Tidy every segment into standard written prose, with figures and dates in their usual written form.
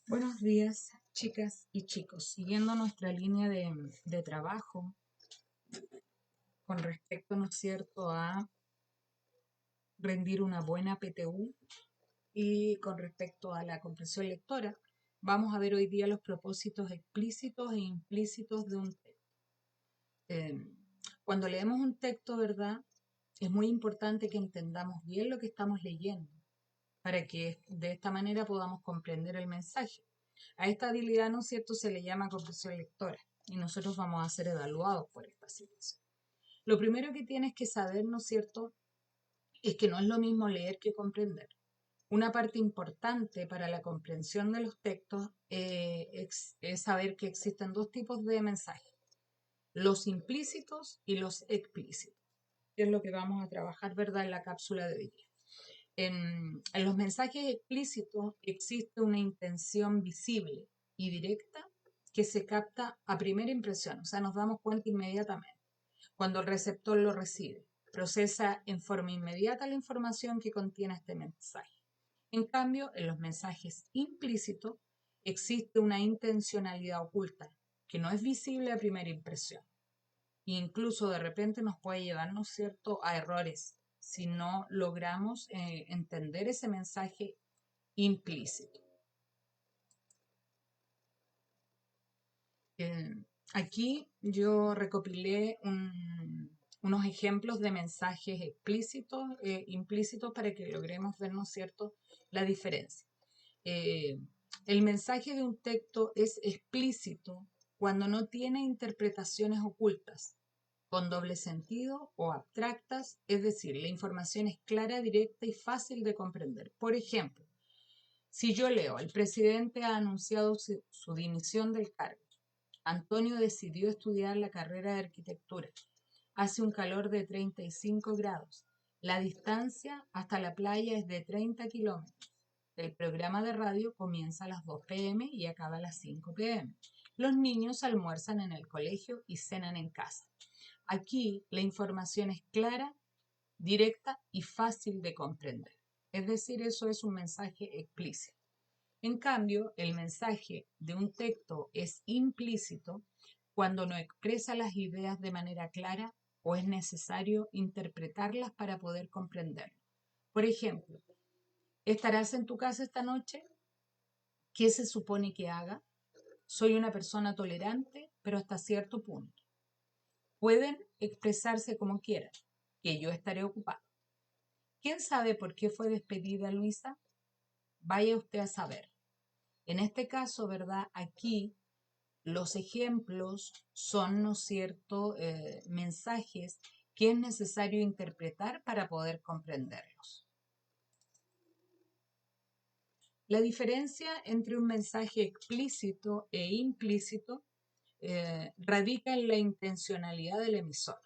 Buenos días, chicas y chicos. Siguiendo nuestra línea de trabajo con respecto, ¿no es cierto?, a rendir una buena PTU y con respecto a la comprensión lectora, vamos a ver hoy día los propósitos explícitos e implícitos de un texto. Eh, Cuando leemos un texto, ¿verdad?, es muy importante que entendamos bien lo que estamos leyendo para que de esta manera podamos comprender el mensaje. A esta habilidad, ¿no es cierto?, se le llama comprensión lectora y nosotros vamos a ser evaluados por esta situación. Lo primero que tienes que saber, ¿no es cierto?, es que no es lo mismo leer que comprender. Una parte importante para la comprensión de los textos es saber que existen dos tipos de mensajes, los implícitos y los explícitos, que es lo que vamos a trabajar, ¿verdad?, en la cápsula de hoy día. En los mensajes explícitos existe una intención visible y directa que se capta a primera impresión, o sea, nos damos cuenta inmediatamente cuando el receptor lo recibe. Procesa en forma inmediata la información que contiene este mensaje. En cambio, en los mensajes implícitos existe una intencionalidad oculta que no es visible a primera impresión. Incluso de repente nos puede llevar, ¿no es cierto?, a errores si no logramos entender ese mensaje implícito. Eh, Aquí yo recopilé unos ejemplos de mensajes explícitos, implícitos, para que logremos ver, ¿no es cierto?, la diferencia. Eh, el mensaje de un texto es explícito cuando no tiene interpretaciones ocultas, con doble sentido o abstractas, es decir, la información es clara, directa y fácil de comprender. Por ejemplo, si yo leo, el presidente ha anunciado su dimisión del cargo. Antonio decidió estudiar la carrera de arquitectura. Hace un calor de 35 grados. La distancia hasta la playa es de 30 kilómetros. El programa de radio comienza a las 2 p.m. y acaba a las 5 p.m. Los niños almuerzan en el colegio y cenan en casa. Aquí la información es clara, directa y fácil de comprender. Es decir, eso es un mensaje explícito. En cambio, el mensaje de un texto es implícito cuando no expresa las ideas de manera clara o es necesario interpretarlas para poder comprenderlo. Por ejemplo, ¿estarás en tu casa esta noche? ¿Qué se supone que haga? Soy una persona tolerante, pero hasta cierto punto. Pueden expresarse como quieran, que yo estaré ocupado. ¿Quién sabe por qué fue despedida Luisa? Vaya usted a saber. En este caso, ¿verdad? Aquí los ejemplos son, ¿no es cierto?, mensajes que es necesario interpretar para poder comprenderlos. La diferencia entre un mensaje explícito e implícito radica en la intencionalidad del emisor.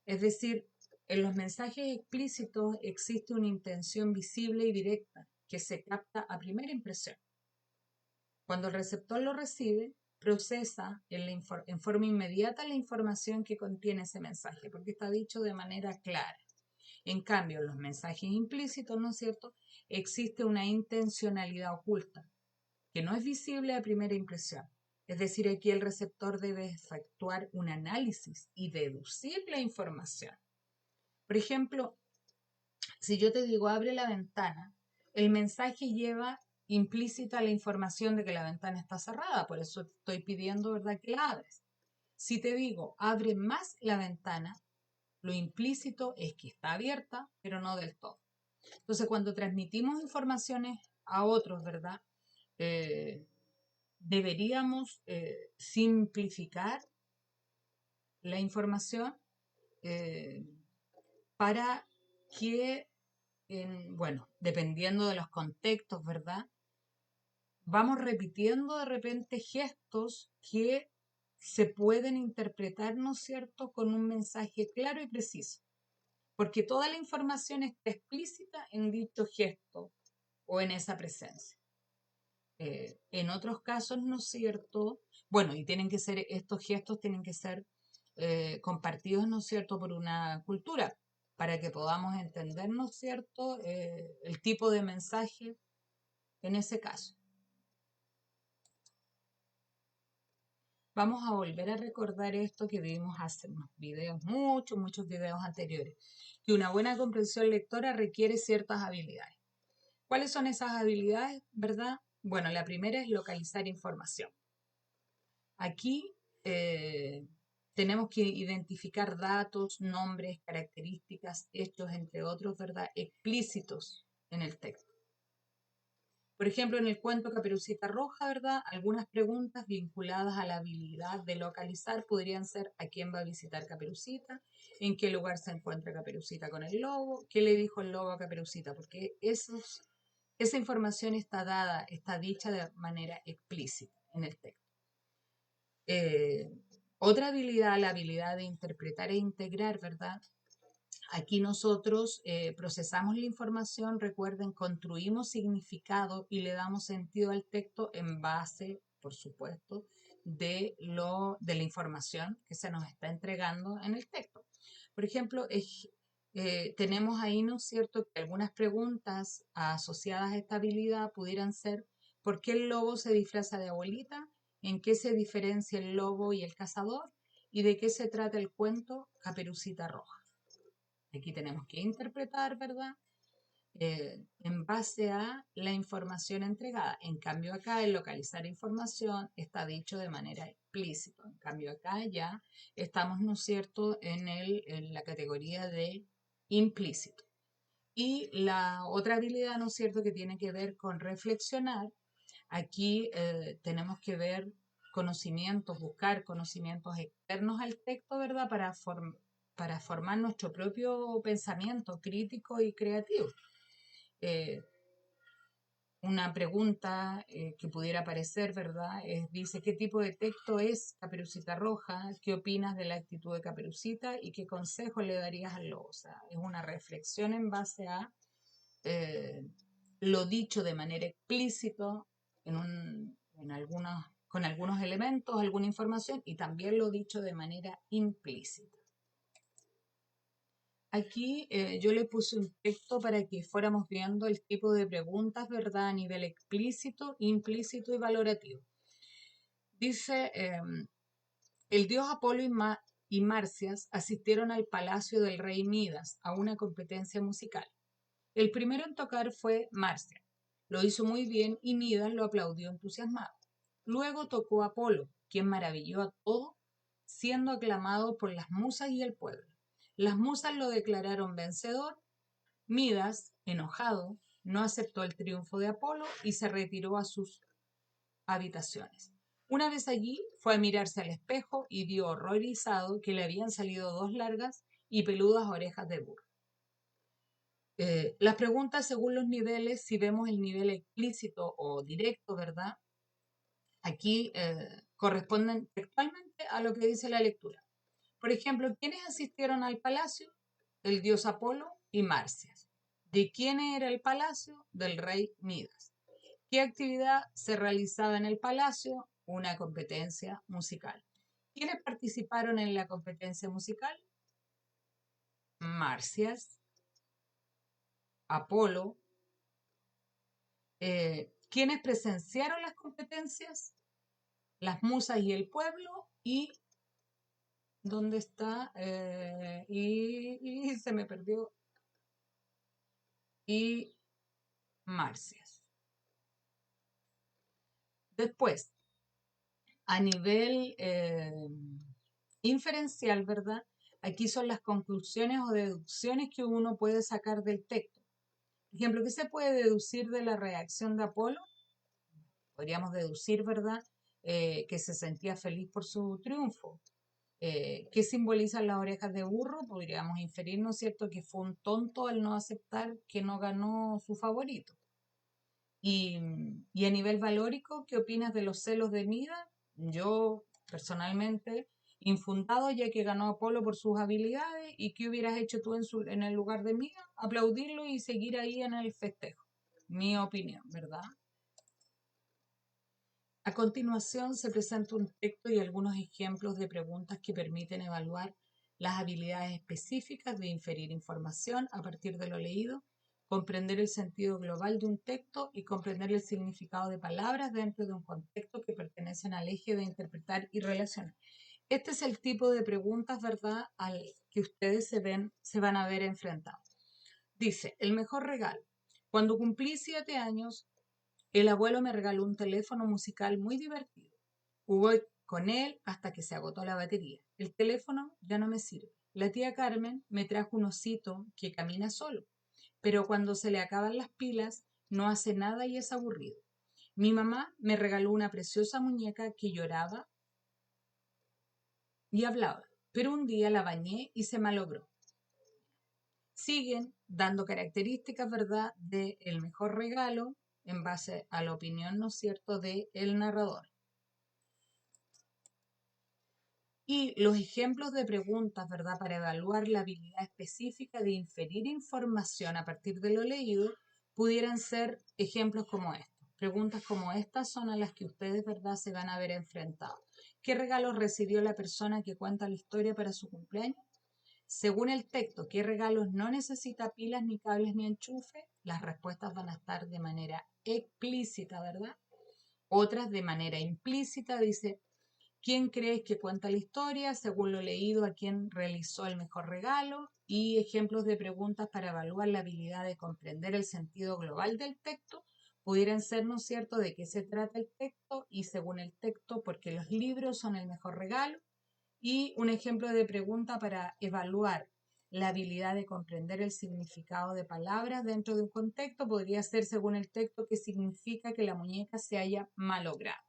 Es decir, en los mensajes explícitos existe una intención visible y directa que se capta a primera impresión. Cuando el receptor lo recibe, procesa en forma inmediata la información que contiene ese mensaje, porque está dicho de manera clara. En cambio, en los mensajes implícitos, ¿no es cierto?, existe una intencionalidad oculta, que no es visible a primera impresión. Es decir, aquí el receptor debe efectuar un análisis y deducir la información. Por ejemplo, si yo te digo abre la ventana, el mensaje lleva implícita la información de que la ventana está cerrada, por eso te estoy pidiendo, ¿verdad?, que la abres. Si te digo abre más la ventana, lo implícito es que está abierta, pero no del todo. Entonces, cuando transmitimos informaciones a otros, ¿verdad?, eh, deberíamos simplificar la información eh, para que, bueno, dependiendo de los contextos, ¿verdad?, vamos repitiendo de repente gestos que se pueden interpretar, ¿no es cierto?, con un mensaje claro y preciso, porque toda la información está explícita en dicho gesto o en esa presencia. En otros casos, ¿no es cierto? Bueno, y tienen que ser, estos gestos tienen que ser compartidos, ¿no es cierto?, por una cultura, para que podamos entender, ¿no es cierto?, el tipo de mensaje en ese caso. vamos a volver a recordar esto que vimos hace unos videos, muchos videos anteriores, que una buena comprensión lectora requiere ciertas habilidades. ¿Cuáles son esas habilidades, verdad? Bueno, la primera es localizar información. Aquí tenemos que identificar datos, nombres, características, hechos, entre otros, ¿verdad? Explícitos en el texto. Por ejemplo, en el cuento Caperucita Roja, ¿verdad? Algunas preguntas vinculadas a la habilidad de localizar podrían ser: ¿a quién va a visitar Caperucita? ¿En qué lugar se encuentra Caperucita con el lobo? ¿Qué le dijo el lobo a Caperucita? Porque esa información está dada, está dicha de manera explícita en el texto. Otra habilidad, la habilidad de interpretar e integrar, ¿verdad? Aquí nosotros procesamos la información, recuerden, construimos significado y le damos sentido al texto en base, por supuesto, de la información que se nos está entregando en el texto. Por ejemplo, tenemos ahí, ¿no es cierto?, que algunas preguntas asociadas a esta habilidad pudieran ser: ¿por qué el lobo se disfraza de abuelita? ¿En qué se diferencia el lobo y el cazador? ¿Y de qué se trata el cuento Caperucita Roja? Aquí tenemos que interpretar, ¿verdad? En base a la información entregada. En cambio acá, el localizar información está dicho de manera explícita. En cambio acá ya estamos, ¿no es cierto?, en la categoría de implícito. Y la otra habilidad, ¿no es cierto?, que tiene que ver con reflexionar. Aquí tenemos que ver conocimientos, buscar conocimientos externos al texto, ¿verdad?, para formar nuestro propio pensamiento crítico y creativo. Una pregunta que pudiera aparecer, ¿verdad? Dice: ¿qué tipo de texto es Caperucita Roja? ¿Qué opinas de la actitud de Caperucita? ¿Y qué consejo le darías al lobo? O sea, es una reflexión en base a eh, lo dicho de manera explícita con algunos elementos, alguna información, y también lo dicho de manera implícita. Aquí yo le puse un texto para que fuéramos viendo el tipo de preguntas, ¿verdad?, a nivel explícito, implícito y valorativo. Dice: el dios Apolo y Marcias asistieron al palacio del rey Midas a una competencia musical. El primero en tocar fue Marcias. Lo hizo muy bien y Midas lo aplaudió entusiasmado. Luego tocó Apolo, quien maravilló a todo, siendo aclamado por las musas y el pueblo. Las musas lo declararon vencedor. Midas, enojado, no aceptó el triunfo de Apolo y se retiró a sus habitaciones. Una vez allí, fue a mirarse al espejo y vio horrorizado que le habían salido dos largas y peludas orejas de burro. Las preguntas según los niveles, si vemos el nivel explícito o directo, ¿verdad? Aquí corresponden textualmente a lo que dice la lectura. Por ejemplo, ¿quiénes asistieron al palacio? El dios Apolo y Marcias. ¿De quién era el palacio? Del rey Midas. ¿Qué actividad se realizaba en el palacio? Una competencia musical. ¿Quiénes participaron en la competencia musical? Marcias, Apolo. ¿Quiénes presenciaron las competencias? Las musas y el pueblo. ¿Y dónde está? Y se me perdió. Y Marcias. Después, a nivel inferencial, ¿verdad? Aquí son las conclusiones o deducciones que uno puede sacar del texto. Por ejemplo, ¿qué se puede deducir de la reacción de Apolo? Podríamos deducir, ¿verdad?, que se sentía feliz por su triunfo. ¿Qué simbolizan las orejas de burro? Podríamos inferir, ¿no es cierto?, que fue un tonto al no aceptar que no ganó su favorito. Y a nivel valórico, ¿qué opinas de los celos de Midas? Yo, personalmente, infundado, ya que ganó Apolo por sus habilidades. ¿Y qué hubieras hecho tú en el lugar de Midas? Aplaudirlo y seguir ahí en el festejo. Mi opinión, ¿verdad? A continuación se presenta un texto y algunos ejemplos de preguntas que permiten evaluar las habilidades específicas de inferir información a partir de lo leído comprender el sentido global de un texto y comprender el significado de palabras dentro de un contexto que pertenecen al eje de interpretar y relacionar. Este es el tipo de preguntas, ¿verdad?, al que ustedes se van a ver enfrentados. Dice, el mejor regalo. Cuando cumplí 7 años, el abuelo me regaló un teléfono musical muy divertido. Jugué con él hasta que se agotó la batería. El teléfono ya no me sirve. La tía Carmen me trajo un osito que camina solo, pero cuando se le acaban las pilas no hace nada y es aburrido. Mi mamá me regaló una preciosa muñeca que lloraba y hablaba, pero un día la bañé y se malogró. Siguen dando características, ¿verdad?, de el mejor regalo en base a la opinión, ¿no es cierto?, de el narrador. Y los ejemplos de preguntas, ¿verdad?, para evaluar la habilidad específica de inferir información a partir de lo leído, pudieran ser ejemplos como estos. Preguntas como estas son a las que ustedes, ¿verdad?, se van a ver enfrentados. ¿Qué regalo recibió la persona que cuenta la historia para su cumpleaños? Según el texto, ¿qué regalos no necesita pilas, ni cables, ni enchufe? Las respuestas van a estar de manera explícita, ¿verdad? Otras de manera implícita, dice, ¿quién crees que cuenta la historia? Según lo leído, ¿a quién realizó el mejor regalo? Y ejemplos de preguntas para evaluar la habilidad de comprender el sentido global del texto. Pudieran ser, ¿no es cierto?, de qué se trata el texto y según el texto, porque los libros son el mejor regalo. Y un ejemplo de pregunta para evaluar la habilidad de comprender el significado de palabras dentro de un contexto podría ser, según el texto, qué significa que la muñeca se haya malogrado.